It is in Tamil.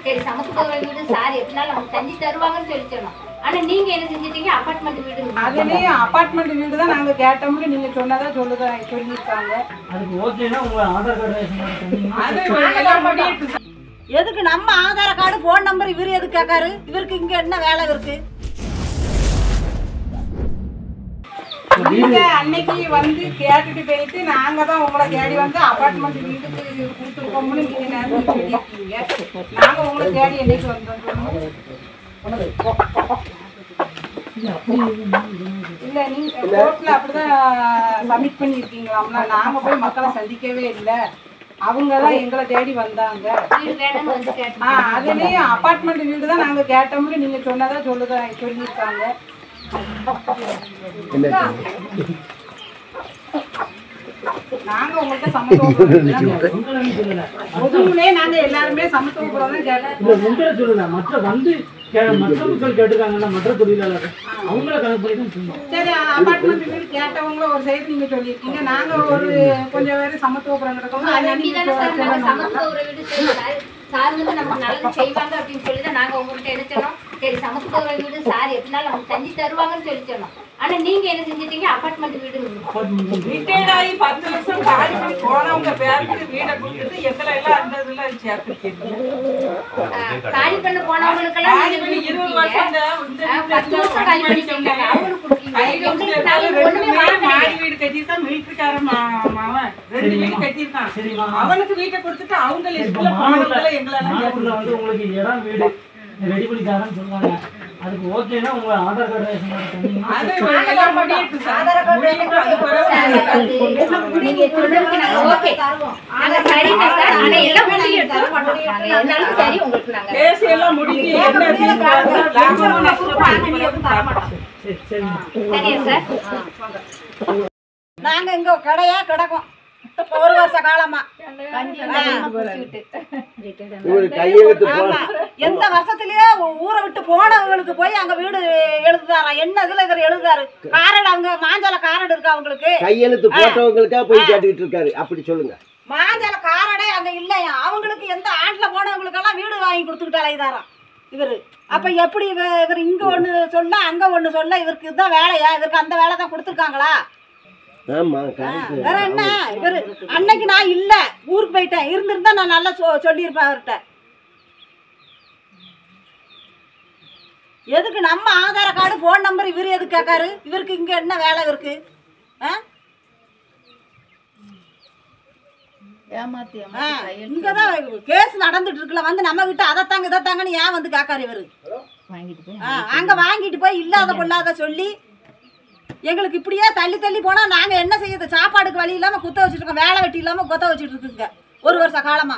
சரி சமத்து போகிற வீடு சார் எப்படினாலும் நமக்கு தண்ணி தருவாங்கன்னு சொல்லி சொன்னோம். ஆனா நீங்க என்ன செஞ்சிட்டீங்க? அபார்ட்மெண்ட் வீடு. அதுலயும் அபார்ட்மெண்ட் வீடு தான் நாங்க கேட்டோம்னு நீங்க சொன்னதா சொல்லியிருக்காங்க. அதுக்கு ஓகேனா உங்க ஆதார் கார்டு எதுக்கு நம்ம ஆதார் கார்டு போன் நம்பர் இவரு எதுக்கு கேட்காரு? இவருக்கு இங்க என்ன வேலை இருக்கு? நீங்க அன்னைக்கு வந்து கேட்டுட்டு போயிட்டு நாங்க தான் உங்களை தேடி வந்து அபார்ட்மெண்ட் வீட்டுக்கு கொடுத்துருக்கோம்னு நீங்க நேரம் சொல்லியிருக்கீங்க. நாங்க உங்களை தேடி என்னைக்கு வந்தோம்? இல்ல நீங்க கோர்ட்ல அப்படிதான் சப்மிட் பண்ணிருக்கீங்களாம்ல. நாங்க போய் மக்களை சந்திக்கவே இல்லை, அவங்கதான் எங்களை தேடி வந்தாங்க. அதுலயும் அபார்ட்மெண்ட் வீடு தான் நாங்க கேட்டோம்னு நீங்க சொன்னதா சொல்லியிருக்காங்க. நாங்க உங்கள்கிட்ட சமத்துவம் நாங்க எல்லாருமே சமத்துவம் தான் கேட்டோம். சொல்லல மற்ற வந்து மற்ற மக்கள் கேட்டுருக்காங்கல்ல, மற்ற தொழிலாளர்கள் அவங்கள கணக்கு பண்ணி தான் சொன்னோம். சரி, அபார்ட்மெண்ட் வீடு கேட்டவங்கள ஒரு சைடு நீங்க சொல்லியிருக்கீங்க, நாங்க ஒரு கொஞ்சம் பேர் சமத்துவபுரம் நடக்கணும். சமத்துவ வீடு சார் வந்து நமக்கு நல்லது செய்வாங்க அப்படின்னு சொல்லிதான் நாங்க உங்கள்கிட்ட என்ன சொன்னோம்? சரி சமத்துவ வீடு சார் எப்படினாலும் நமக்கு தண்ணி தருவாங்கன்னு சொல்லி சொன்னோம். ஆனா நீங்க என்ன செஞ்சிட்டீங்க? அபார்ட்மெண்ட் வீடு. ரிட்டையர்ட் ஆகி 10 வருஷம் காலி பண்ணி போனவங்க பேருக்கு வீடை கொடுத்துட்டு எங்களை எல்லாம் அந்த இதுல சேர்த்துருக்கீங்க. காலி பண்ண போனவங்களுக்கெல்லாம் 20 வருஷம் 10 வருஷம் காலி பண்ணிட்டீங்க. அவங்களுக்கு கொடுக்கீங்க. மாடி வீடு கட்டியிருக்கான், மிலிட்டரிக்காரன் அவன் 2 வீடு கட்டியிருக்கான். அவனுக்கு வீட்டை கொடுத்துட்டு அவங்க லிஸ்ட்ல போனவங்களை எங்களெல்லாம் வந்து உங்களுக்கு இடம் வீடு ரெடி பண்ணி தரேன்னு சொல்றாங்க. அதுக்கு ஓகேனா உங்க ஆதார் கார்டு ரேஷன் கார்டு தந்தீங்கன்னா எல்லாம் முடியிட்டு சார். நீங்க சொல்றதுக்கு நாங்க ஓகே தருவோம். நாங்க சரிங்க சார். ஆனா எல்லாம் முடிஞ்சு தர மாட்டோம். நாங்க என்னாலும் சரி உங்களுக்கு நாங்க கேஸ் எல்லாம் முடிஞ்சு என்ன லாபம் நஷ்டம் தர மாட்டோம். சரியா சார்? நாங்க இங்க கடையா கிடக்கும் 1 வருஷ காலமா. எந்த வருஷத்துலயே ஊரை விட்டு போனவங்களுக்கு போய் அங்க வீடு எழுதுதாரா? என்ன இதுல இவர் எழுதுறாரு? காரடு அவங்க மாஞ்சால காரடு இருக்கா அவங்களுக்கு? கையெழுத்து போட்டவங்களுக்கா போய் கேட்டுக்கிட்டு இருக்காரு, அப்படி சொல்லுங்க. மாஞ்சால காரடே அங்க இல்லையா? அவங்களுக்கு எந்த ஆண்டுல போனவங்களுக்கு எல்லாம் வீடு வாங்கி கொடுத்துக்கிட்டு அலைதாராம் இவரு. அப்ப எப்படி இவர் இங்க ஒண்ணு சொல்ல அங்க ஒண்ணு சொல்ல? இவருக்கு இதுதான் வேலையா? இவருக்கு அந்த வேலை தான் கொடுத்துருக்காங்களா? வேற என்ன? இவரு அன்னைக்கு நான் இல்ல, ஊருக்கு போயிட்டேன். இருந்திருந்தா நான் நல்லா சொல்லியிருப்பேன் அவர்கிட்ட. எதுக்கு நம்ம ஆதார் கார்டு போன் நம்பர் இவரு எதுக்கு கேட்காரு? இவருக்கு இங்க என்ன வேலை இருக்கு? இங்கதான் கேஸ் நடந்துட்டு இருக்குல்ல, வந்து நம்ம கிட்ட அதைத்தாங்க இதைத்தாங்கன்னு ஏன் வந்து கேட்காரு இவரு? அங்க வாங்கிட்டு போய் இல்லாத பொல்லாத சொல்லி எங்களுக்கு இப்படியே தள்ளி தள்ளி போனா நாங்க என்ன செய்யுது? சாப்பாடுக்கு வழி இல்லாம குத்த வச்சுட்டு இருக்கோம், வேலை வெட்டி இல்லாம குத்த வச்சுட்டு இருக்குங்க 1 வருஷ காலமா.